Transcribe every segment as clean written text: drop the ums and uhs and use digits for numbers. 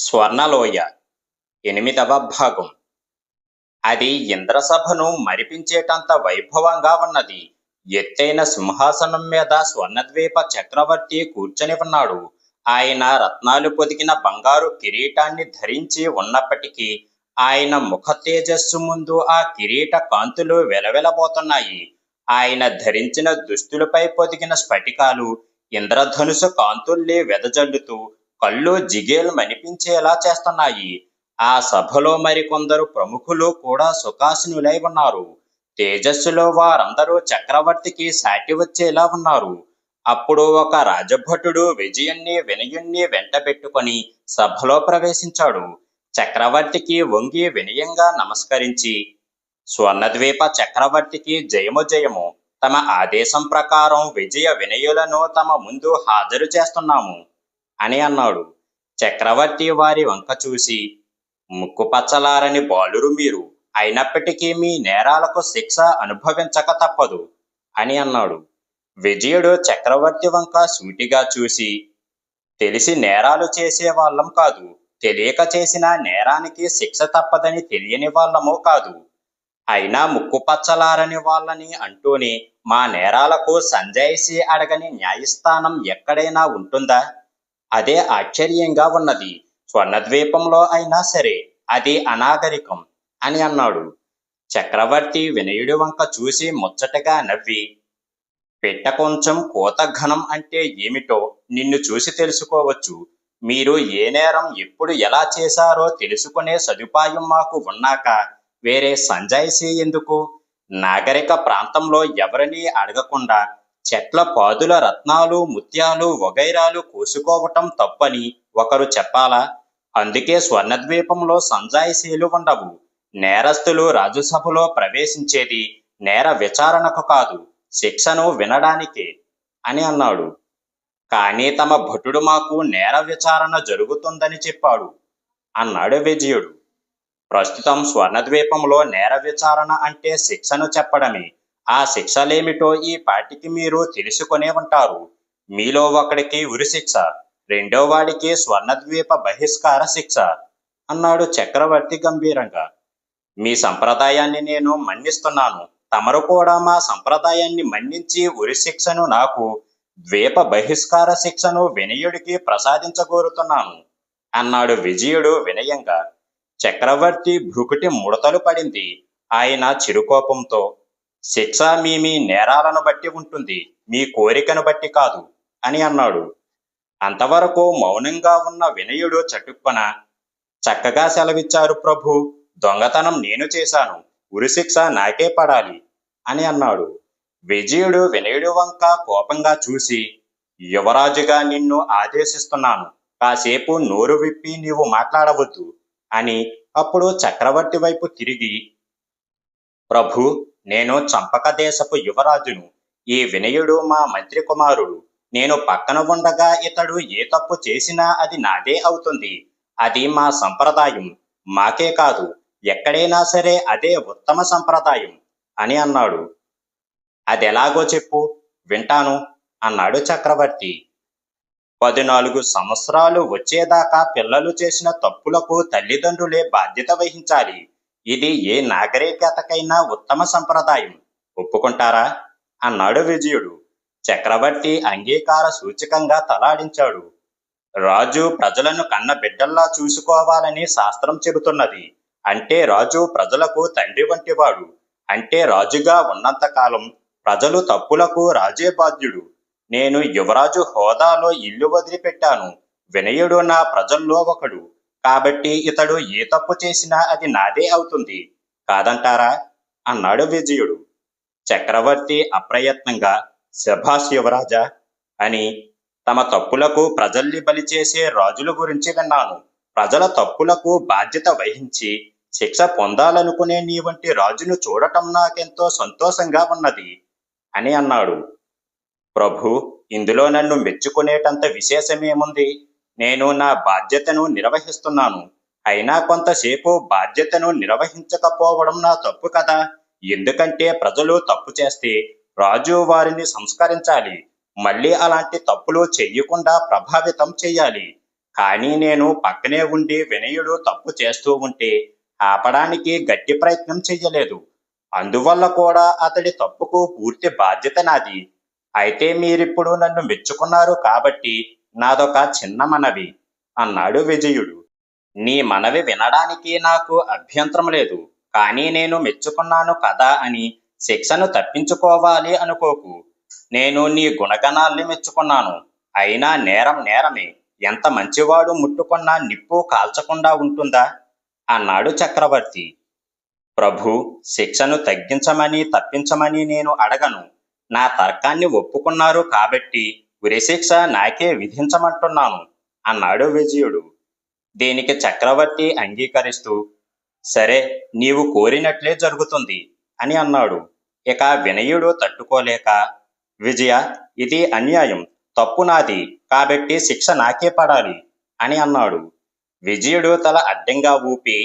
స్వర్ణలోయ 8వ భాగం. అది ఇంద్రసభను మరిపించేటంత వైభవంగా ఉన్నది. ఎత్తైన సింహాసనం మీద స్వర్ణద్వీప చక్రవర్తి కూర్చొని ఉన్నాడు. ఆయన రత్నాలు పొదిగిన బంగారు కిరీటాన్ని ధరించి ఉన్నప్పటికీ ఆయన ముఖ తేజస్సు ముందు ఆ కిరీట కాంతులు వెలవెలబోతున్నాయి. ఆయన ధరించిన దుస్తులపై పొదిగిన స్ఫటికాలు ఇంద్రధనుసు కాంతుల్ని వెదజల్లుతూ కళ్ళు జిగేల్మనిపించేలా చేస్తున్నాయి. ఆ సభలో మరికొందరు ప్రముఖులు కూడా సుఖాసీనులై ఉన్నారు. తేజస్సులో వారందరూ చక్రవర్తికి సాటి వచ్చేలా ఉన్నారు. అప్పుడు ఒక రాజభటుడు విజయుణ్ణి వినయుణ్ణి వెంటబెట్టుకొని సభలో ప్రవేశించాడు. చక్రవర్తికి వంగి వినయంగా నమస్కరించి, స్వర్ణద్వీప చక్రవర్తికి జయము జయము. తమ ఆదేశం ప్రకారం విజయ వినయులను తమ ముందు హాజరు చేస్తున్నాము అని అన్నాడు. చక్రవర్తి వారి వంక చూసి, ముక్కుపచ్చలారని బాలురు మీరు, అయినప్పటికీ మీ నేరాలకు శిక్ష అనుభవించక తప్పదు అని అన్నాడు. విజయుడు చక్రవర్తి వంక సూటిగా చూసి, తెలిసి నేరాలు చేసే వాళ్ళం కాదు, తెలియక చేసిన నేరానికి శిక్ష తప్పదని తెలియని వాళ్ళము కాదు. అయినా ముక్కుపచ్చలారని వాళ్ళని అంటూనే మా నేరాలకు సంజాయిషి అడగని న్యాయస్థానం ఎక్కడైనా ఉంటుందా? అదే ఆశ్చర్యంగా ఉన్నది. స్వర్ణద్వీపంలో అయినా సరే అది అనాగరికం అని అన్నాడు. చక్రవర్తి వినయుడి వంక చూసి ముచ్చటగా నవ్వి, పిట్ట కొంచెం కోత ఘనం అంటే ఏమిటో నిన్ను చూసి తెలుసుకోవచ్చు. మీరు ఏ నేరం ఎప్పుడు ఎలా చేశారో తెలుసుకునే సదుపాయం మాకు ఉన్నాక వేరే సంజాయిషీ ఎందుకు? నాగరిక ప్రాంతంలో ఎవరినీ అడగకుండా చెట్ల పాదుల రత్నాలు ముత్యాలు వగైరాలు కోసుకోవటం తప్పని ఒకరు చెప్పాలా? అందుకే స్వర్ణద్వీపంలో సంజాయిషీలు ఉండవు. నేరస్తులు రాజసభలో ప్రవేశించేది నేర విచారణకు కాదు, శిక్షను వినడానికే అని అన్నాడు. కానీ తమ భటుడు మాకు నేర విచారణ జరుగుతుందని చెప్పాడు అన్నాడు విజయుడు. ప్రస్తుతం స్వర్ణద్వీపంలో నేర విచారణ అంటే శిక్షను చెప్పడమే. ఆ శిక్షలేమిటో ఈ పాటికి మీరు తెలుసుకునే ఉంటారు. మీలో ఒకడికి ఉరిశిక్ష, రెండో వాడికి స్వర్ణద్వీప బహిష్కార శిక్ష అన్నాడు చక్రవర్తి గంభీరంగా. మీ సంప్రదాయాన్ని నేను మన్నిస్తున్నాను. తమరు కూడా మా సంప్రదాయాన్ని మన్నించి ఉరిశిక్షను నాకు, ద్వీప బహిష్కార శిక్షను వినయుడికి ప్రసాదించగోరుతున్నాను అన్నాడు విజయుడు వినయంగా. చక్రవర్తి భృకుటి ముడతలు పడింది. ఆయన చిరుకోపంతో, శిక్ష మీ మీ నేరాలను బట్టి ఉంటుంది, మీ కోరికను బట్టి కాదు అని అన్నాడు. అంతవరకు మౌనంగా ఉన్న వినయుడు చటుక్కున, చక్కగా సెలవిచ్చారు ప్రభు, దొంగతనం నేను చేశాను, ఉరిశిక్ష నాకే పడాలి అని అన్నాడు. విజయుడు వినయుడి వంక కోపంగా చూసి, యువరాజుగా నిన్ను ఆదేశిస్తున్నాను, కాసేపు నోరు విప్పి నీవు మాట్లాడవద్దు అని అప్పుడు చక్రవర్తి వైపు తిరిగి, ప్రభు, నేను చంపక దేశపు యువరాజును. ఈ వినయుడు మా మంత్రి కుమారుడు. నేను పక్కన ఉండగా ఇతడు ఏ తప్పు చేసినా అది నాదే అవుతుంది. అది మా సంప్రదాయం. మాకే కాదు, ఎక్కడైనా సరే అదే ఉత్తమ సంప్రదాయం అని అన్నాడు. అదెలాగో చెప్పు, వింటాను అన్నాడు చక్రవర్తి. 14 సంవత్సరాలు వచ్చేదాకా పిల్లలు చేసిన తప్పులకు తల్లిదండ్రులే బాధ్యత వహించాలి. ఇది ఏ నాగరికతకైనా ఉత్తమ సంప్రదాయం. ఒప్పుకుంటారా అన్నాడు విజయుడు. చక్రవర్తి అంగీకార సూచకంగా తలాడించాడు. రాజు ప్రజలను కన్న బిడ్డల్లా చూసుకోవాలని శాస్త్రం చెబుతున్నది. అంటే రాజు ప్రజలకు తండ్రి వంటివాడు. అంటే రాజుగా ఉన్నంతకాలం ప్రజలు తప్పులకు రాజే బాధ్యుడు. నేను యువరాజు హోదాలో ఇల్లు వదిలిపెట్టాను. వినయుడు నా ప్రజల్లో ఒకడు. కాబట్టి ఇతడు ఏ తప్పు చేసినా అది నాదే అవుతుంది. కాదంటారా అన్నాడు విజయుడు. చక్రవర్తి అప్రయత్నంగా, శభాష్ యువరాజా అని, తమ తప్పులకు ప్రజల్ని బలి చేసే రాజుల గురించి విన్నాను. ప్రజల తప్పులకు బాధ్యత వహించి శిక్ష పొందాలనుకునే నీ వంటి రాజును చూడటం నాకెంతో సంతోషంగా ఉన్నది అని అన్నాడు. ప్రభు, ఇందులో నన్ను మెచ్చుకునేటంత విశేషమేముంది? నేను నా బాధ్యతను నిర్వహిస్తున్నాను. అయినా కొంతసేపు బాధ్యతను నిర్వహించకపోవడం నా తప్పు కదా. ఎందుకంటే ప్రజలు తప్పు చేస్తే రాజు వారిని సంస్కరించాలి, మళ్ళీ అలాంటి తప్పులు చెయ్యకుండా ప్రభావితం చెయ్యాలి. కానీ నేను పక్కనే ఉండి వినయుడు తప్పు చేస్తూ ఉంటే ఆపడానికి గట్టి ప్రయత్నం చెయ్యలేదు. అందువల్ల కూడా అతడి తప్పుకు పూర్తి బాధ్యత నాది. అయితే మీరిప్పుడు నన్ను మెచ్చుకున్నారు కాబట్టి నాదొక చిన్న మనవి అన్నాడు విజయుడు. నీ మనవి వినడానికి నాకు అభ్యంతరం లేదు. కానీ నేను మెచ్చుకున్నాను కదా అని శిక్షను తప్పించుకోవాలి అనుకోకు. నేను నీ గుణగణాల్ని మెచ్చుకున్నాను. అయినా నేరం నేరమే. ఎంత మంచివాడు ముట్టుకున్నా నిప్పు కాల్చకుండా ఉంటుందా అన్నాడు చక్రవర్తి. ప్రభు, శిక్షను తగ్గించమని తప్పించమని నేను అడగను. నా తర్కాన్ని ఒప్పుకున్నారు కాబట్టి ఉరిశిక్ష నాకే విధించమంటున్నాను అన్నాడు విజయుడు. దీనికి చక్రవర్తి అంగీకరిస్తూ సరే, నీవు కోరినట్లే జరుగుతుంది అని అన్నాడు. ఇక వినయుడు తట్టుకోలేక విజయ, ఇది అన్యాయం, తప్పు నాది కాబట్టి శిక్ష నాకే పడాలి అని అన్నాడు. విజయుడు తల అడ్డంగా ఊపి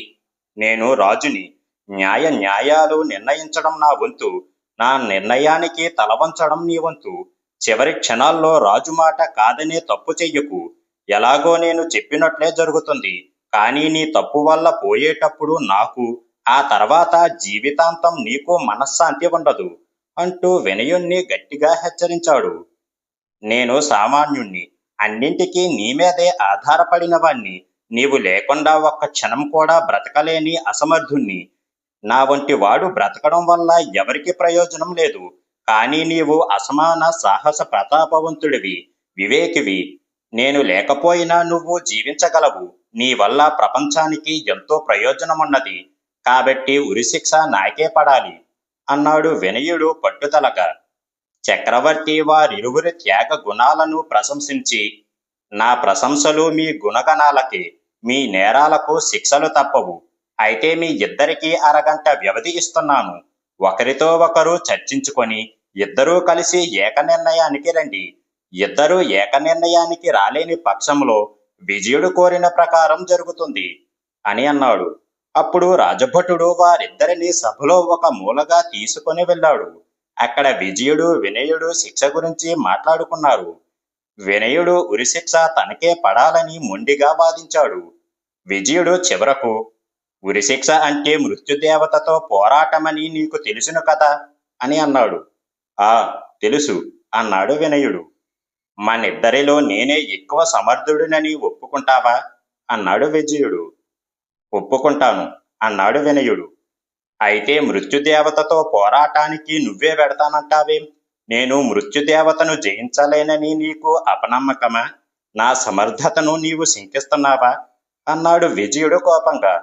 నేను రాజుని, న్యాయాలు నిర్ణయించడం నా వంతు, నా నిర్ణయానికి తలవంచడం నీ వంతు. చివరి క్షణాల్లో రాజు మాట కాదనే తప్పు చెయ్యకు. ఎలాగో నేను చెప్పినట్లే జరుగుతుంది. కానీ నీ తప్పు వల్ల పోయేటప్పుడు నాకు, ఆ తర్వాత జీవితాంతం నీకు మనశ్శాంతి ఉండదు అంటూ వినయుణ్ణి గట్టిగా హెచ్చరించాడు. నేను సామాన్యుణ్ణి, అన్నింటికీ నీ మీదే ఆధారపడిన వాణ్ణి. నీవు లేకుండా ఒక్క క్షణం కూడా బ్రతకలేని అసమర్థుణ్ణి. నా వంటి వాడు బ్రతకడం వల్ల ఎవరికి ప్రయోజనం లేదు. కానీ నీవు అసమాన సాహస ప్రతాపవంతుడివి, వివేకివి. నేను లేకపోయినా నువ్వు జీవించగలవు. నీ వల్ల ప్రపంచానికి ఎంతో ప్రయోజనమున్నది. కాబట్టి ఉరిశిక్ష నాకే పడాలి అన్నాడు వినయుడు పట్టుదలగా. చక్రవర్తి వారిరువురి త్యాగ గుణాలను ప్రశంసించి నా ప్రశంసలు మీ గుణగణాలకే, మీ నేరాలకు శిక్షలు తప్పవు. అయితే మీ ఇద్దరికీ అరగంట వ్యవధి ఇస్తున్నాను. ఒకరితో ఒకరు చర్చించుకొని ఇద్దరూ కలిసి ఏక నిర్ణయానికి రండి. ఇద్దరూ ఏక నిర్ణయానికి రాలేని పక్షంలో విజయుడు కోరిన ప్రకారం జరుగుతుంది అని అన్నాడు. అప్పుడు రాజభటుడు వారిద్దరిని సభలో ఒక మూలగా తీసుకొని వెళ్ళాడు. అక్కడ విజయుడు వినయుడు శిక్ష గురించి మాట్లాడుకున్నారు. వినయుడు ఉరిశిక్ష తనకే పడాలని మొండిగా వాదించాడు. విజయుడు చివరకు ఉరిశిక్ష అంటే మృత్యుదేవతతో పోరాటమని నీకు తెలుసును కదా అని అన్నాడు. ఆ తెలుసు అన్నాడు వినయుడు. మనిద్దరిలో నేనే ఎక్కువ సమర్థుడినని ఒప్పుకుంటావా అన్నాడు విజయుడు. ఒప్పుకుంటాను అన్నాడు వినయుడు. అయితే మృత్యుదేవతతో పోరాటానికి నువ్వే వెడతానంటావేం? నేను మృత్యుదేవతను జయించలేనని నీకు అపనమ్మకమా? నా సమర్థతను నీవు శంకిస్తున్నావా అన్నాడు విజయుడు కోపంగా.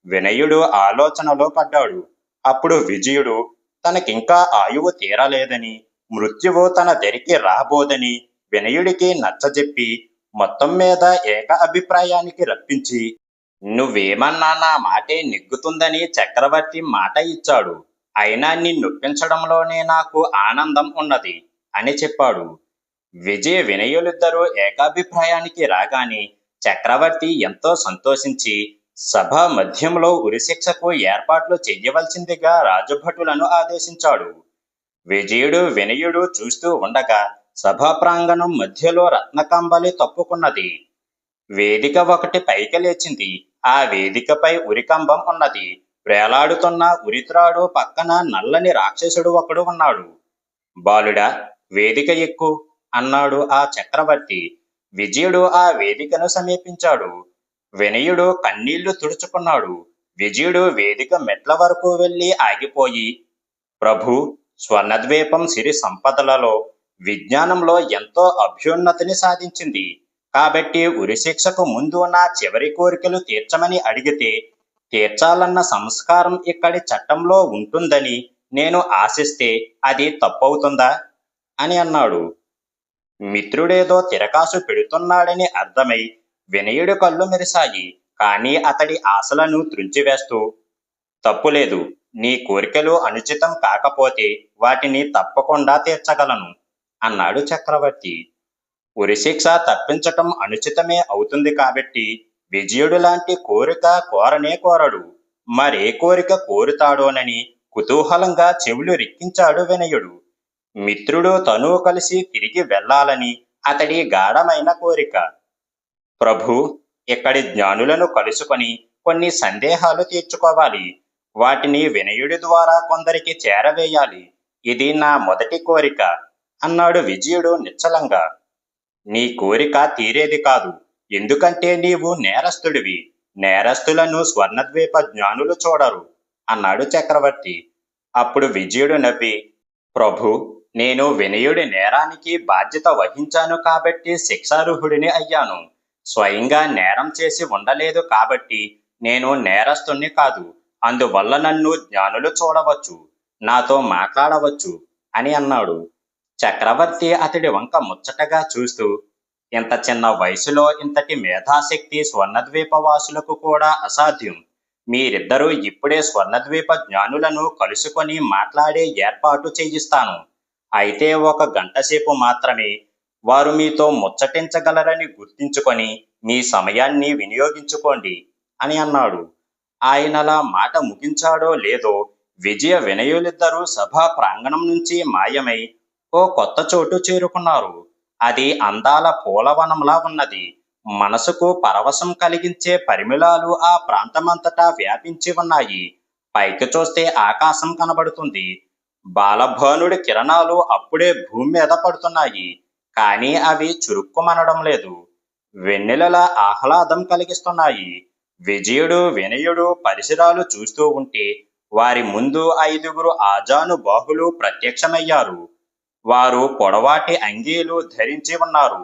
వినయుడు ఆలోచనలో పడ్డాడు. అప్పుడు విజయుడు తనకింకా ఆయువు తీరలేదని, మృత్యువు తన దరికి రాబోదని వినయుడికి నచ్చజెప్పి మొత్తం మీద ఏక అభిప్రాయానికి రప్పించి నువ్వేమన్నా నా మాటే నెగ్గుతుందని చక్రవర్తి మాట ఇచ్చాడు. అయినా నిన్నొప్పించడంలోనే నాకు ఆనందం ఉన్నది అని చెప్పాడు. విజయ వినయులిద్దరూ ఏకాభిప్రాయానికి రాగానే చక్రవర్తి ఎంతో సంతోషించి సభ మధ్యంలో ఉరిశిక్షకు ఏర్పాట్లు చెయ్యవలసిందిగా రాజభటులను ఆదేశించాడు. విజయుడు వినయుడు చూస్తూ ఉండగా సభా ప్రాంగణం మధ్యలో రత్నకంబలి తప్పుకున్నది. వేదిక ఒకటి పైకి లేచింది. ఆ వేదికపై ఉరికంబం ఉన్నది. వేలాడుతున్న ఉరిత్రాడు పక్కన నల్లని రాక్షసుడు ఒకడు ఉన్నాడు. బాలుడా, వేదిక ఎక్కు అన్నాడు ఆ చక్రవర్తి. విజయుడు ఆ వేదికను సమీపించాడు. వినయుడు కన్నీళ్లు తుడుచుకున్నాడు. విజయుడు వేదిక మెట్ల వరకు వెళ్లి ఆగిపోయి ప్రభు, స్వర్ణద్వీపం సిరి సంపదలలో విజ్ఞానంలో ఎంతో అభ్యున్నతిని సాధించింది. కాబట్టి ఉరిశిక్షకు ముందు నా చివరి కోరికలు తీర్చమని అడిగితే తీర్చాలన్న సంస్కారం ఇక్కడి చట్టంలో ఉంటుందని నేను ఆశిస్తే అది తప్పవుతుందా అని అన్నాడు. మిత్రుడేదో తిరకాసు పెడుతున్నాడని అర్థమై వినయుడి కళ్ళు మెరిశాయి. కానీ అతడి ఆశలను త్రుంచివేస్తూ తప్పులేదు, నీ కోరికలు అనుచితం కాకపోతే వాటిని తప్పకుండా తీర్చగలను అన్నాడు చక్రవర్తి. ఉరిశిక్ష తప్పించటం అనుచితమే అవుతుంది కాబట్టి విజయుడు లాంటి కోరిక కోరనే కోరడు. మరే కోరిక కోరుతాడోనని కుతూహలంగా చెవులు రిక్కించాడు వినయుడు. మిత్రుడు తను కలిసి తిరిగి వెళ్ళాలని అతడి గాఢమైన కోరిక. ప్రభు, ఇక్కడి జ్ఞానులను కలుసుకొని కొన్ని సందేహాలు తీర్చుకోవాలి. వాటిని వినయుడి ద్వారా కొందరికి చేరవేయాలి. ఇది నా మొదటి కోరిక అన్నాడు విజయుడు నిశ్చలంగా. నీ కోరిక తీరేది కాదు. ఎందుకంటే నీవు నేరస్తుడివి. నేరస్తులను స్వర్ణద్వీప జ్ఞానులు చూడరు అన్నాడు చక్రవర్తి. అప్పుడు విజయుడు నవ్వి, ప్రభు, నేను వినయుడి నేరానికి బాధ్యత వహించాను కాబట్టి శిక్షార్హుడిని అయ్యాను. స్వయంగా నేరం చేసి ఉండలేదు కాబట్టి నేను నేరస్తుణ్ణి కాదు. అందువల్ల నన్ను జ్ఞానులు చూడవచ్చు, నాతో మాట్లాడవచ్చు అని అన్నాడు. చక్రవర్తి అతడి వంక ముచ్చటగా చూస్తూ, ఇంత చిన్న వయసులో ఇంతటి మేధాశక్తి స్వర్ణద్వీపవాసులకు కూడా అసాధ్యం. మీరిద్దరూ ఇప్పుడే స్వర్ణద్వీప జ్ఞానులను కలుసుకొని మాట్లాడే ఏర్పాటు చేయిస్తాను. అయితే 1 గంట సేపు మాత్రమే. వారు మీతో ముచ్చటించగలరని గుర్తించుకొని మీ సమయాన్ని వినియోగించుకోండి అని అన్నాడు. ఆయనలా మాట ముగించాడో లేదో విజయ వినయులిద్దరూ సభా ప్రాంగణం నుంచి మాయమై ఓ కొత్త చోటు చేరుకున్నారు. అది అందాల పూలవనంలా ఉన్నది. మనసుకు పరవశం కలిగించే పరిమళాలు ఆ ప్రాంతమంతటా వ్యాపించి ఉన్నాయి. పైకి చూస్తే ఆకాశం కనబడుతుంది. బాలభానుడి కిరణాలు అప్పుడే భూమి మీద పడుతున్నాయి. కానీ అవి చురుక్కుమనడం లేదు. వెన్నెలల ఆహ్లాదం కలిగిస్తున్నాయి. విజయుడు వినయుడు పరిసరాలు చూస్తూ ఉంటే వారి ముందు 5గురు ఆజానుబాహులు ప్రత్యక్షమయ్యారు. వారు పొడవాటి అంగీలు ధరించి ఉన్నారు.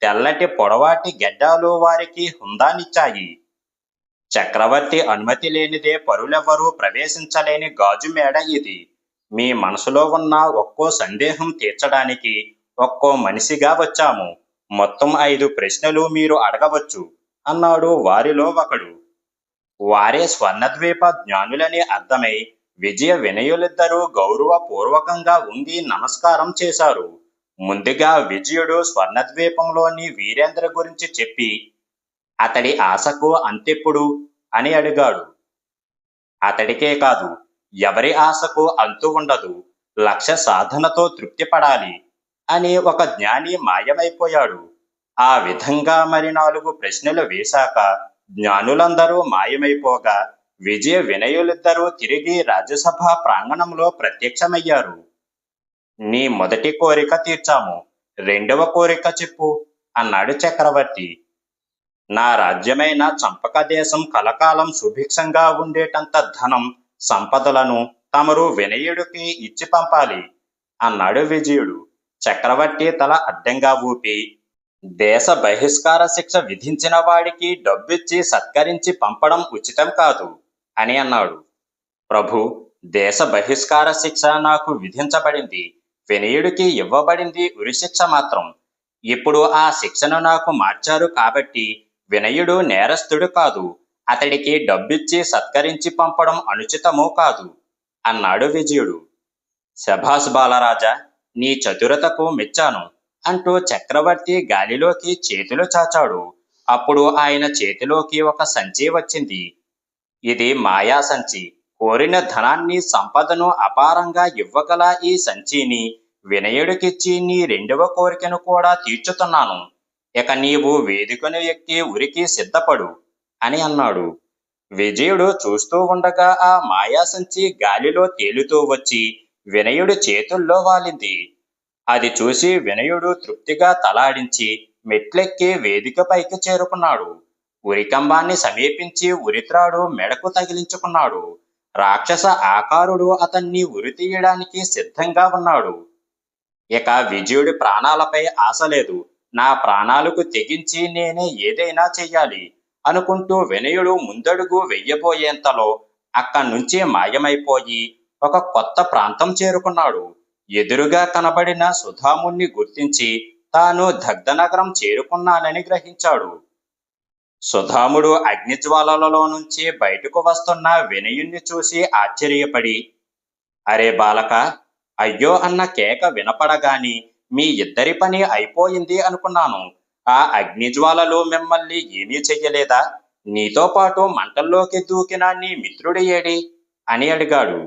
తెల్లటి పొడవాటి గెడ్డాలు వారికి హుందానిచ్చాయి. చక్రవర్తి అనుమతి లేనిదే పరులెవ్వరూ ప్రవేశించలేని గాజు మేడ ఇది. మీ మనసులో ఉన్న ఒక్కో సందేహం తీర్చడానికి ఒక్కో మనిషిగా వచ్చాము. మొత్తం 5 ప్రశ్నలు మీరు అడగవచ్చు అన్నాడు వారిలో ఒకడు. వారే స్వర్ణద్వీప జ్ఞానులని అర్థమై విజయ వినయులిద్దరూ గౌరవపూర్వకంగా ఉండి నమస్కారం చేశారు. ముందుగా విజయుడు స్వర్ణద్వీపంలోని వీరేంద్ర గురించి చెప్పి, అతడి ఆశకు అంతెప్పుడు అని అడిగాడు. అతడికే కాదు, ఎవరి ఆశకు అంతు ఉండదు. లక్ష్య సాధనతో తృప్తి పడాలి అని ఒక జ్ఞాని మాయమైపోయాడు. ఆ విధంగా మరి 4 ప్రశ్నలు వేశాక జ్ఞానులందరూ మాయమైపోగా విజయ వినయులిద్దరూ తిరిగి రాజ్యసభ ప్రాంగణంలో ప్రత్యక్షమయ్యారు. నీ మొదటి కోరిక తీర్చాము, 2వ కోరిక చెప్పు అన్నాడు చక్రవర్తి. నా రాజ్యమైన చంపక దేశం కలకాలం సుభిక్షంగా ఉండేటంత ధనం, సంపదలను తమరు వినయుడికి ఇచ్చి పంపాలి అన్నాడు విజయుడు. చక్రవర్తి తల అడ్డంగా ఊపి, దేశ బహిష్కార శిక్ష విధించిన వాడికి డబ్బిచ్చి సత్కరించి పంపడం ఉచితం కాదు అని అన్నాడు. ప్రభు, దేశ బహిష్కార శిక్ష నాకు విధించబడింది. వినయుడికి ఇవ్వబడింది ఉరిశిక్ష మాత్రం. ఇప్పుడు ఆ శిక్షను నాకు మార్చారు కాబట్టి వినయుడు నేరస్తుడు కాదు. అతడికి డబ్బిచ్చి సత్కరించి పంపడం అనుచితమూ కాదు అన్నాడు విజయుడు. శభాష్ బాలరాజా, నీ చతురతకు మెచ్చాను అంటూ చక్రవర్తి గాలిలోకి చేతులు చాచాడు. అప్పుడు ఆయన చేతిలోకి ఒక సంచి వచ్చింది. ఇది మాయా సంచి. కోరిన ధనాన్ని, సంపదను అపారంగా ఇవ్వగల ఈ సంచిని వినయుడికిచ్చి నీ 2వ కోరికను కూడా తీర్చుతున్నాను. ఇక నీవు వేదికను ఎక్కి ఉరికి సిద్ధపడు అని అన్నాడు. విజయుడు చూస్తూ ఉండగా ఆ మాయా సంచి గాలిలో తేలుతూ వచ్చి వినయుడి చేతుల్లో వాలింది. అది చూసి వినయుడు తృప్తిగా తలాడించి మెట్లెక్కి వేదికపైకి చేరుకున్నాడు. ఉరికంబాన్ని సమీపించి ఉరిత్రాడు మెడకు తగిలించుకున్నాడు. రాక్షస ఆకారుడు అతన్ని ఉరి తీయడానికి సిద్ధంగా ఉన్నాడు. ఇక విజయుడి ప్రాణాలపై ఆశ లేదు. నా ప్రాణాలకు తెగించి నేనే ఏదైనా చెయ్యాలి అనుకుంటూ వినయుడు ముందడుగు వెయ్యబోయేంతలో అక్కడి నుంచి మాయమైపోయి ఒక కొత్త ప్రాంతం చేరుకున్నాడు. ఎదురుగా కనబడిన సుధాముణ్ణి గుర్తించి తాను దగ్ధనగరం చేరుకున్నానని గ్రహించాడు. సుధాముడు అగ్నిజ్వాలలలో నుంచి బయటకు వస్తున్న వినయుణ్ణి చూసి ఆశ్చర్యపడి, అరే బాలక, అయ్యో అన్న కేక వినపడగాని మీ ఇద్దరి పని అయిపోయింది అనుకున్నాను. ఆ అగ్నిజ్వాలలు మిమ్మల్ని ఏమీ చెయ్యలేదా? నీతో పాటు మంటల్లోకి దూకిన నీ మిత్రుడు ఏడి అని అడిగాడు.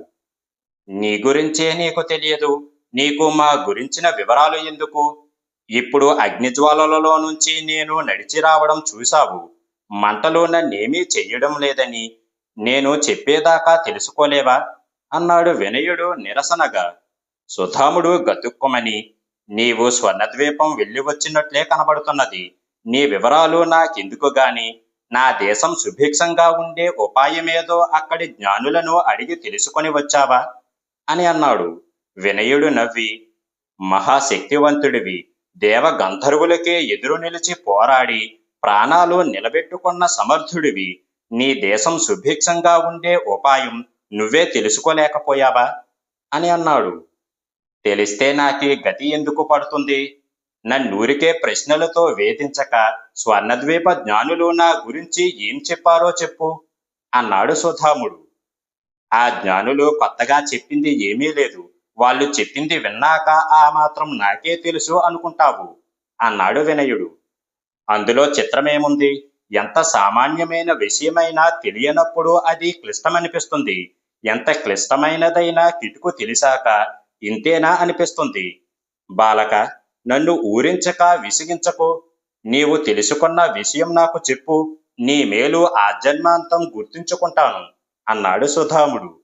నీ గురించే నీకు తెలియదు. నీకు మా గురించిన వివరాలు ఎందుకు? ఇప్పుడు అగ్నిజ్వాలలలో నుంచి నేను నడిచి రావడం చూశావు. మంటలో నన్నేమీ చెయ్యడం లేదని నేను చెప్పేదాకా తెలుసుకోలేవా అన్నాడు వినయుడు నిరసనగా. సుధాముడు గతుక్కుమని, నీవు స్వర్ణద్వీపం వెళ్ళి వచ్చినట్లే కనబడుతున్నది. నీ వివరాలు నాకెందుకు గాని నా దేశం సుభిక్షంగా ఉండే ఉపాయమేదో అక్కడి జ్ఞానులను అడిగి తెలుసుకొని వచ్చావా అని అన్నాడు. వినయుడు నవ్వి, మహాశక్తివంతుడివి, దేవ గంధర్వులకే ఎదురు నిలిచి పోరాడి ప్రాణాలు నిలబెట్టుకున్న సమర్థుడివి, నీ దేశం సుభిక్షంగా ఉండే ఉపాయం నువ్వే తెలుసుకోలేకపోయావా అని అన్నాడు. తెలిస్తే నాకీ గతి ఎందుకు పడుతుంది? నన్నూరికే ప్రశ్నలతో వేధించక స్వర్ణద్వీప జ్ఞానులు నా గురించి ఏం చెప్పారో చెప్పు అన్నాడు సుధాముడు. ఆ జ్ఞానులు కొత్తగా చెప్పింది ఏమీ లేదు. వాళ్ళు చెప్పింది విన్నాక ఆ మాత్రం నాకే తెలుసు అనుకుంటావు అన్నాడు వినయుడు. అందులో చిత్రమేముంది? ఎంత సామాన్యమైన విషయమైనా తెలియనప్పుడు అది క్లిష్టమనిపిస్తుంది. ఎంత క్లిష్టమైనదైనా కిటుకు తెలిసాక ఇంతేనా అనిపిస్తుంది. బాలక, నన్ను ఊరించక విసిగించకు. నీవు తెలుసుకున్న విషయం నాకు చెప్పు. నీ మేలు ఆజన్మాంతం గుర్తుంచుకుంటాను అన్నాడు సుధాముడు.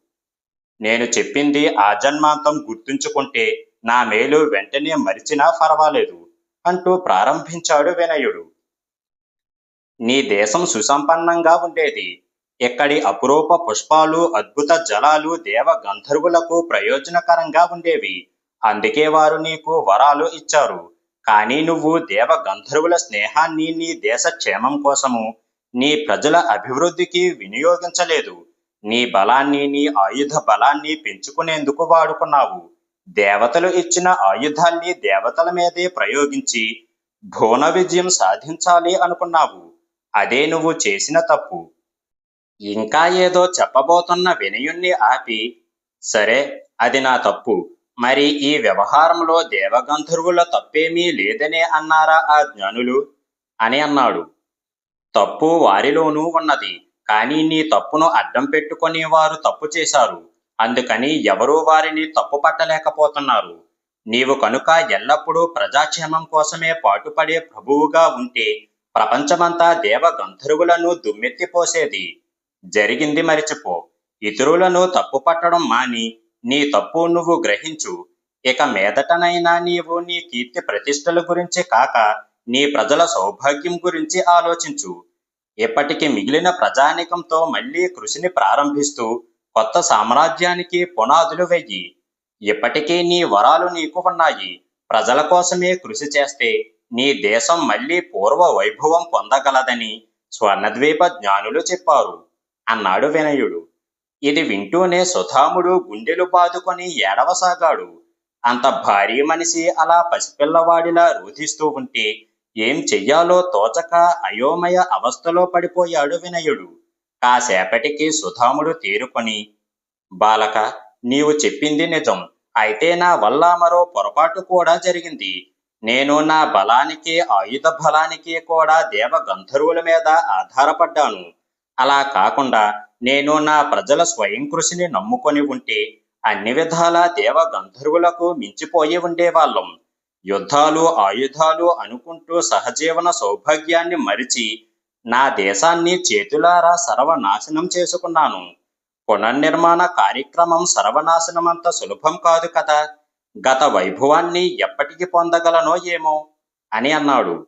నేను చెప్పింది ఆజన్మాంతం గుర్తుంచుకుంటే నా మేలు వెంటనే మరిచినా పర్వాలేదు అంటూ ప్రారంభించాడు వినయుడు. నీ దేశం సుసంపన్నంగా ఉండేది. ఇక్కడి అపురూప పుష్పాలు, అద్భుత జలాలు దేవ గంధర్వులకు ప్రయోజనకరంగా ఉండేవి. అందుకే వారు నీకు వరాలు ఇచ్చారు. కానీ నువ్వు దేవ గంధర్వుల స్నేహాన్ని నీ దేశ క్షేమం కోసము, నీ ప్రజల అభివృద్ధికి వినియోగించలేదు. నీ బలాన్ని, నీ ఆయుధ బలాన్ని పెంచుకునేందుకు వాడుకున్నావు. దేవతలు ఇచ్చిన ఆయుధాల్ని దేవతల మీదే ప్రయోగించి భువన విజయం సాధించాలి అనుకున్నావు. అదే నువ్వు చేసిన తప్పు. ఇంకా ఏదో చెప్పబోతున్న వినయుణ్ణి ఆపి, సరే, అది నా తప్పు. మరి ఈ వ్యవహారంలో దేవగంధర్వుల తప్పేమీ లేదనే అన్నారా ఆ జ్ఞానులు అని అన్నాడు. తప్పు వారిలోనూ ఉన్నది. కానీ నీ తప్పును అడ్డం పెట్టుకొని వారు తప్పు చేశారు. అందుకని ఎవరూ వారిని తప్పు పట్టలేకపోతున్నారు. నీవు కనుక ఎల్లప్పుడూ ప్రజాక్షేమం కోసమే పాటుపడే ప్రభువుగా ఉంటే ప్రపంచమంతా దేవ గంధర్వులను దుమ్మెత్తిపోసేది. జరిగింది మరిచిపో. ఇతరులను తప్పు పట్టడం మాని నీ తప్పు నువ్వు గ్రహించు. ఇక మీదటనైనా నీవు నీ కీర్తి ప్రతిష్టల గురించి కాక నీ ప్రజల సౌభాగ్యం గురించి ఆలోచించు. ఇప్పటికి మిగిలిన ప్రజానికంతో మళ్లీ కృషిని ప్రారంభిస్తూ కొత్త సామ్రాజ్యానికి పునాదులు వెయ్యి. ఇప్పటికీ నీ వరాలు నీకు ఉన్నాయి. ప్రజల కోసమే కృషి చేస్తే నీ దేశం మళ్లీ పూర్వ వైభవం పొందగలదని స్వర్ణద్వీప జ్ఞానులు చెప్పారు అన్నాడు వినయుడు. ఇది వింటూనే సుధాముడు గుండెలు బాదుకొని ఏడవసాగాడు. అంత భారీ మనిషి అలా పసిపిల్లవాడిలా రోధిస్తూ ఉంటే ఏం చెయ్యాలో తోచక అయోమయ అవస్థలో పడిపోయాడు వినయుడు. కాసేపటికి సుధాముడు తేరుకొని, బాలక, నీవు చెప్పింది నిజం. అయితే నా వల్ల మరో పొరపాటు కూడా జరిగింది. నేను నా బలానికి, ఆయుధ బలానికి కూడా దేవ గంధర్వుల మీద ఆధారపడ్డాను. అలా కాకుండా నేను నా ప్రజల స్వయం కృషిని నమ్ముకొని ఉంటే అన్ని విధాలా దేవ గంధర్వులకు మించిపోయి ఉండేవాళ్ళం. యుద్ధాలు, ఆయుధాలు అనుకుంటూ సహజీవన సౌభాగ్యాన్ని మరిచి నా దేశాన్ని చేతులారా సర్వనాశనం చేసుకున్నాను. పునర్నిర్మాణ కార్యక్రమం సర్వనాశనమంత సులభం కాదు కదా. గత వైభవాన్ని ఎప్పటికి పొందగలనో ఏమో అని అన్నాడు.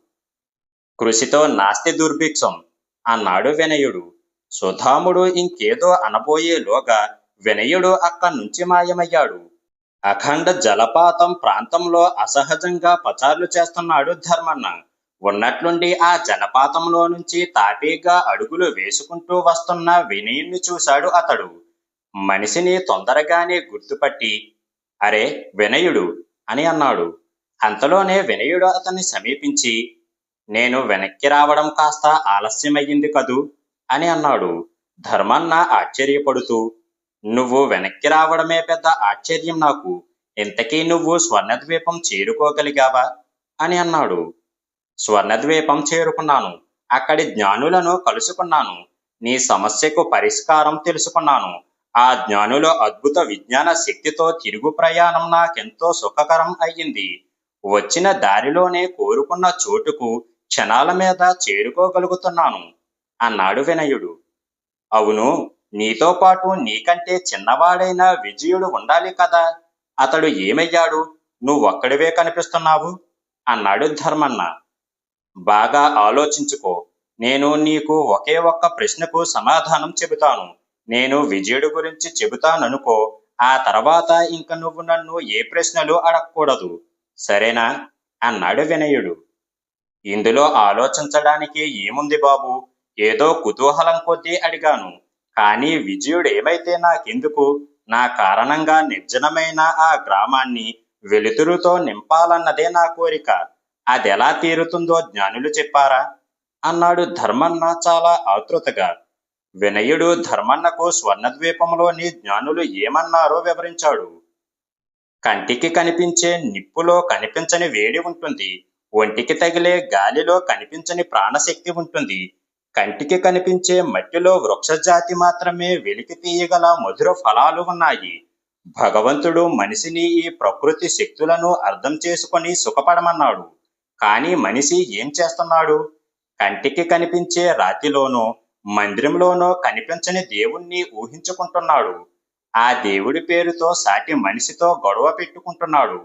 కృషితో నాస్తి దుర్భిక్షం అన్నాడు వినయుడు. సుధాముడు ఇంకేదో అనబోయేలోగా వినయుడు అక్కడి నుంచి మాయమయ్యాడు. అఖండ జలపాతం ప్రాంతంలో అసహజంగా పచార్లు చేస్తున్నాడు ధర్మన్న. ఉన్నట్లుండి ఆ జలపాతంలో నుంచి తాపీగా అడుగులు వేసుకుంటూ వస్తున్న వినయుణ్ణి చూశాడు అతడు. మనిషిని తొందరగానే గుర్తుపట్టి, అరే వినయుడు అని అన్నాడు. అంతలోనే వినయుడు అతన్ని సమీపించి, నేను వెనక్కి రావడం కాస్త ఆలస్యమయ్యింది కదూ అని అన్నాడు. ధర్మన్న ఆశ్చర్యపడుతూ, నువ్వు వెనక్కి రావడమే పెద్ద ఆశ్చర్యం నాకు. ఇంతకీ నువ్వు స్వర్ణద్వీపం చేరుకోగలిగావా అని అన్నాడు. స్వర్ణద్వీపం చేరుకున్నాను. అక్కడి జ్ఞానులను కలుసుకున్నాను. నీ సమస్యకు పరిష్కారం తెలుసుకున్నాను. ఆ జ్ఞానుల అద్భుత విజ్ఞాన శక్తితో తిరుగు ప్రయాణం నాకెంతో సుఖకరం అయ్యింది. వచ్చిన దారిలోనే కోరుకున్న చోటుకు క్షణాల మీద చేరుకోగలుగుతున్నాను అన్నాడు వినయుడు. అవును, నీతో పాటు నీకంటే చిన్నవాడైన విజయుడు ఉండాలి కదా. అతడు ఏమయ్యాడు? నువ్వొక్కడివే కనిపిస్తున్నావు అన్నాడు ధర్మన్న. బాగా ఆలోచించుకో. నేను నీకు ఒకే ఒక్క ప్రశ్నకు సమాధానం చెబుతాను. నేను విజయుడు గురించి చెబుతాననుకో, ఆ తర్వాత ఇంక నువ్వు నన్ను ఏ ప్రశ్నలు అడగకూడదు. సరేనా అన్నాడు వినయుడు. ఇందులో ఆలోచించడానికి ఏముంది బాబు, ఏదో కుతూహలం కొద్దీ అడిగాను. కానీ విజయుడేమైతే నాకెందుకు? నా కారణంగా నిర్జనమైన ఆ గ్రామాన్ని వెలుతురుతో నింపాలన్నదే నా కోరిక. అదెలా తీరుతుందో జ్ఞానులు చెప్పారా అన్నాడు ధర్మన్న చాలా ఆతృతగా. వినయుడు ధర్మన్నకు స్వర్ణద్వీపంలోని జ్ఞానులు ఏమన్నారో వివరించాడు. కంటికి కనిపించే నిప్పులో కనిపించని వేడి ఉంటుంది. ఒంటికి తగిలే గాలిలో కనిపించని ప్రాణశక్తి ఉంటుంది. కంటికి కనిపించే మట్టిలో వృక్షజాతి మాత్రమే వెలికి తీయగల మధుర ఫలాలు ఉన్నాయి. భగవంతుడు మనిషిని ఈ ప్రకృతి శక్తులను అర్థం చేసుకొని సుఖపడమన్నాడు. కానీ మనిషి ఏం చేస్తున్నాడు? కంటికి కనిపించే రాతిలోనో మందిరంలోనో కనిపించని దేవుణ్ణి ఊహించుకుంటున్నాడు. ఆ దేవుడి పేరుతో సాటి మనిషితో గొడవ పెట్టుకుంటున్నాడు.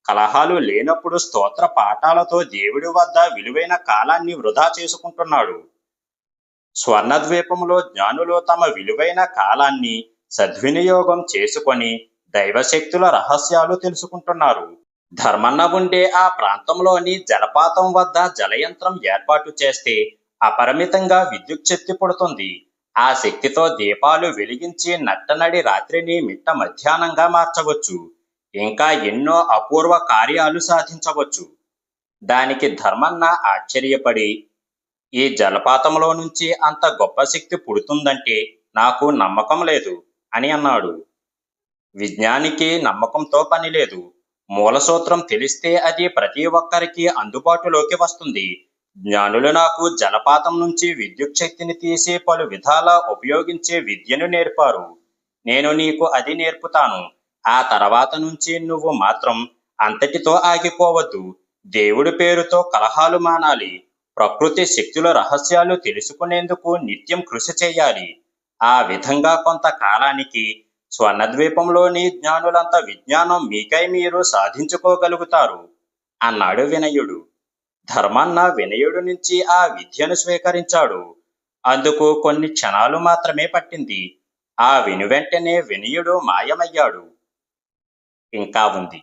కలహాలు లేనప్పుడు స్తోత్ర పాఠాలతో దేవుడి వద్ద విలువైన కాలాన్ని వృధా చేసుకుంటున్నాడు. స్వర్ణద్వీపంలో జ్ఞానులు తమ విలువైన కాలాన్ని సద్వినియోగం చేసుకొని దైవశక్తుల రహస్యాలు తెలుసుకుంటున్నారు. ధర్మన్న ఉండే ఆ ప్రాంతంలోని జలపాతం వద్ద జలయంత్రం ఏర్పాటు చేస్తే అపరిమితంగా విద్యుత్ శక్తి పుడుతుంది. ఆ శక్తితో దీపాలు వెలిగించి నట్టనడి రాత్రిని మిట్ట మధ్యాహ్నంగా మార్చవచ్చు. ఇంకా ఎన్నో అపూర్వ కార్యాలు సాధించవచ్చు. దానికి ధర్మన్న ఆశ్చర్యపడి, ఈ జలపాతంలో నుంచి అంత గొప్ప శక్తి పుడుతుందంటే నాకు నమ్మకం లేదు అని అన్నాడు. విజ్ఞానికి నమ్మకంతో పని లేదు. మూలసూత్రం తెలిస్తే అది ప్రతి ఒక్కరికి అందుబాటులోకి వస్తుంది. జ్ఞానులు నాకు జలపాతం నుంచి విద్యుత్ శక్తిని తీసి పలు విధాలా ఉపయోగించే విద్యను నేర్పారు. నేను నీకు అది నేర్పుతాను. ఆ తర్వాత నుంచి నువ్వు మాత్రం అంతటితో ఆగిపోవద్దు. దేవుడి పేరుతో కలహాలు మానాలి. ప్రకృతి శక్తుల రహస్యాలు తెలుసుకునేందుకు నిత్యం కృషి చేయాలి. ఆ విధంగా కొంతకాలానికి స్వర్ణద్వీపంలోని జ్ఞానులంత విజ్ఞానం మీకై మీరు సాధించుకోగలుగుతారు అన్నాడు వినయుడు. ధర్మన్న వినయుడు నుంచి ఆ విద్యను స్వీకరించాడు. అందుకు కొన్ని క్షణాలు మాత్రమే పట్టింది. ఆ వెనువెంటనే వినయుడు మాయమయ్యాడు. ఇంకా ఉంది.